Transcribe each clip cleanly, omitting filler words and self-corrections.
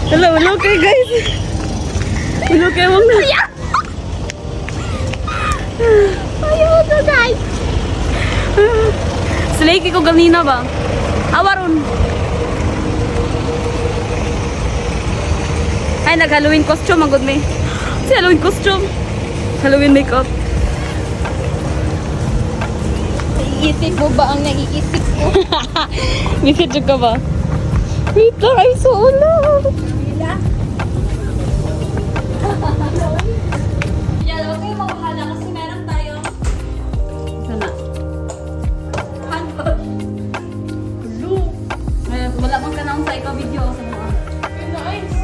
Hello, hello kayo guys. Hello kayo mong na. Ayaw to guys. Slake ko ganina ba? Awaron. Ay, nag-Halloween costume. Ang good may. Si Halloween costume. Halloween makeup. Naiisip mo ba ang naiisip ko? Bisit ka ba? Wait lang, ay suulo. Yan, huwag kayong mabahala kasi meron tayo Sana. handbag. Ay, wala bang kanang sa ikaw video sa mga. Nice.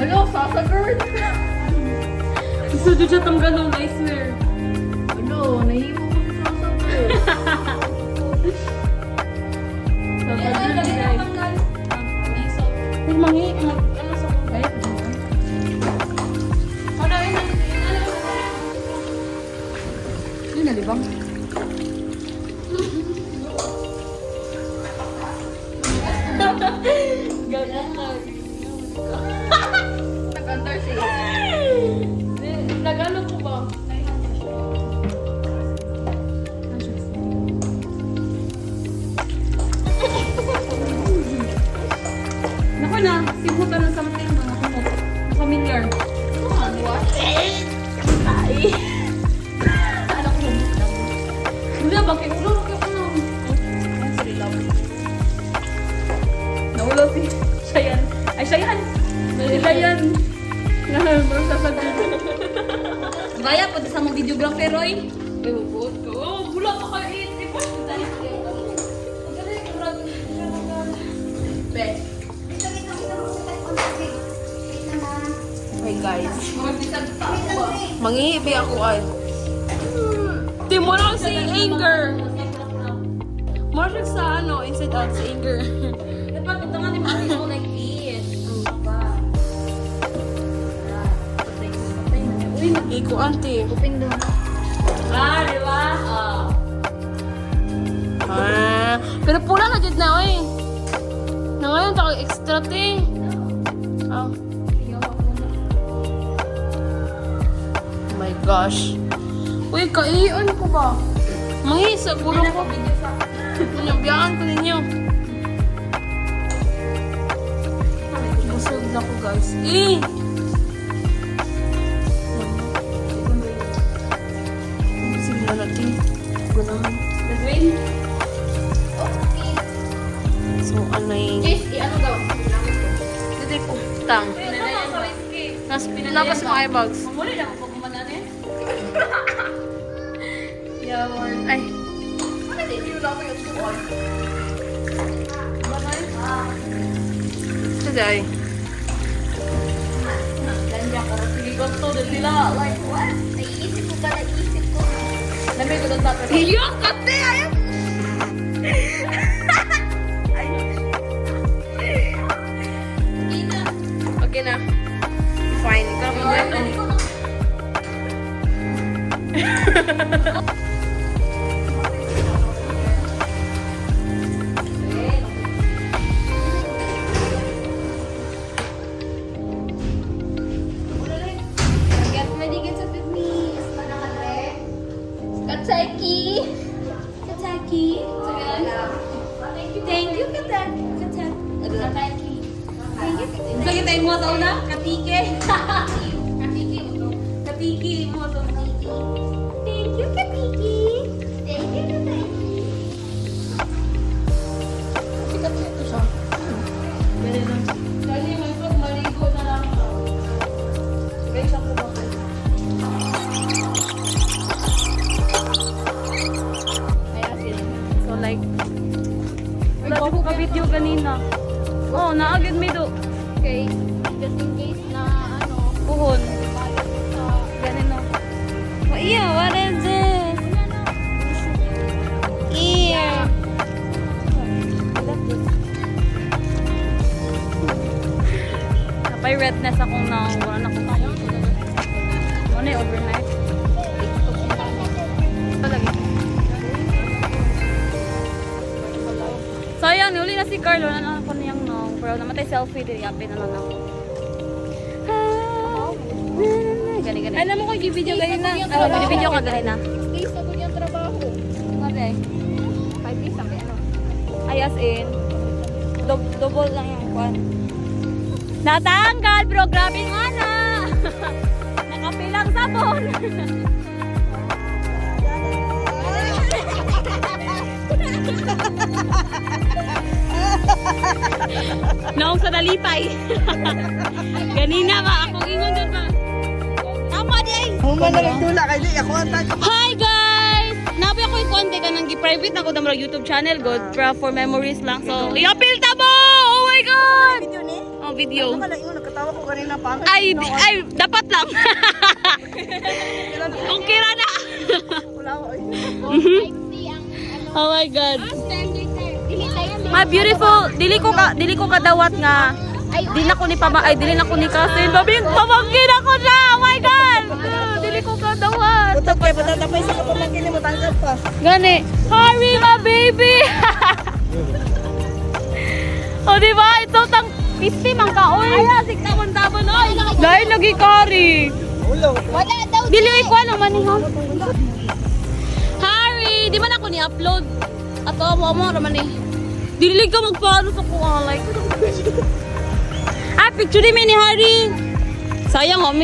Hello, Sasa girl. Gusto dyan siya tanggalon, I swear. Hello, nahimo ko si Sasa girl. Tanggalon, guys. Ay, mangi. Ano sa Ay, Ano yun? yun nalibang. Nag-under siya. Nag-ano ko ba? Naku na, simutan ng something mga kumot. Familiar. Hindi ba? Kaya ulo, kaya ulo. Naulo si Shayan. Ay, Shayan! Si Shayan. Parang sasabihin. Gaya po sa mga videographer, Roy. Ay, bubot ko. Oh, bula pa kayo. I-post ko tayo. Hey guys. Mangihibi ako ay. Di mo lang si Anger. More siya sa ano, inside out si Anger. Dapat tuntungan ni Mami mo like this. Uy, nag-iko ante. Kuping doon. Ah, di ba? Pero pula na dyan na, oy. Na ngayon, taka extra te. Ah. Oh my gosh. Uy, kaiyon ko ba? Mangi, sa gulo ko. Manabiyaan ko ninyo. Busog na ko, guys. Sige na natin. Gunahan. Gagawin? So, ano yung... Ano daw? Dito ko. Tang. Nas pinalakas mo eyebags. Mamuli na ako pagkumanan eh. Yawar. Ay. Today. Ganja ko. Sige ko to. Nila. Like what? Naiisip ko ba? Naiisip ko. Lamig ko doon tapos. Iyo, kate! Ayaw! Okay na. Fine. Ikaw mo na. Get ready, get up with me. Kataki. Kataki. Thank you, Kataki. Kataki. Thank you, Kataki. So kita mo daw na? Katike. Katiki mo to. Katiki mo to. Thank you, Katiki. Thank you, Kataki. Sikat ito siya. Dali lang. Dali may pag maligo na lang. Sige, siya ko ba? So like, wala ko ka-video kanina. Oh, naagad mi do. Okay. Just in case na ano, Puhon. balik sa... Ganun no. Oh, iya, what is this? Ear. Napay redness akong na wala na akong tayo. Ano yung overnight? Palagi. Sayang, uli na si Carlo. Ano ako niyang no? bro. Namatay selfie diri apin na lang ako. Gani. Alam mo ko, i-video ganyan na. Video ka gali na. Days na ko niyang trabaho. Mare. 5 days ang ano. Ay, as in. Double lang yung kwan. Natanggal, bro. Grabe nga na. Nakapilang sabon. Naong sa nalipay. Ganina ba? Akong ingon doon ba? Tama di ay. Human na nagtula kay di ako ang tag. Hi guys! Nabi ako yung konti ka nang gi-private na ko na YouTube channel god for memories lang. So, i-apil ta mo! Oh my god! Video ni. Oh, video. Ano ka ingon nakatawa ko kanina pa. Ay, dapat lang. Kung kira na. Wala ko. Oh my god. Standard na. Dili tayo. Ma beautiful. Dili ko kadawat nga. Di na ko ni dili na ko ni Kasin. Babing pamangkin ako na. Oh my god. Dili ko kadawat. Utok kay patatapay sa kapamangkin mo tangkad pa. Gani. Hurry my baby. Oh, di ba? Ito tang 50 man ka oy. Ay, siktawan tabon oy. Dahil lagi kari. Wala daw. Dili ko ano man ha. Harry, di man ako ni-upload. Ato mo raman eh. Dili ka magpaano sa kuha like. Ah, picture ni Harry. Sayang oh,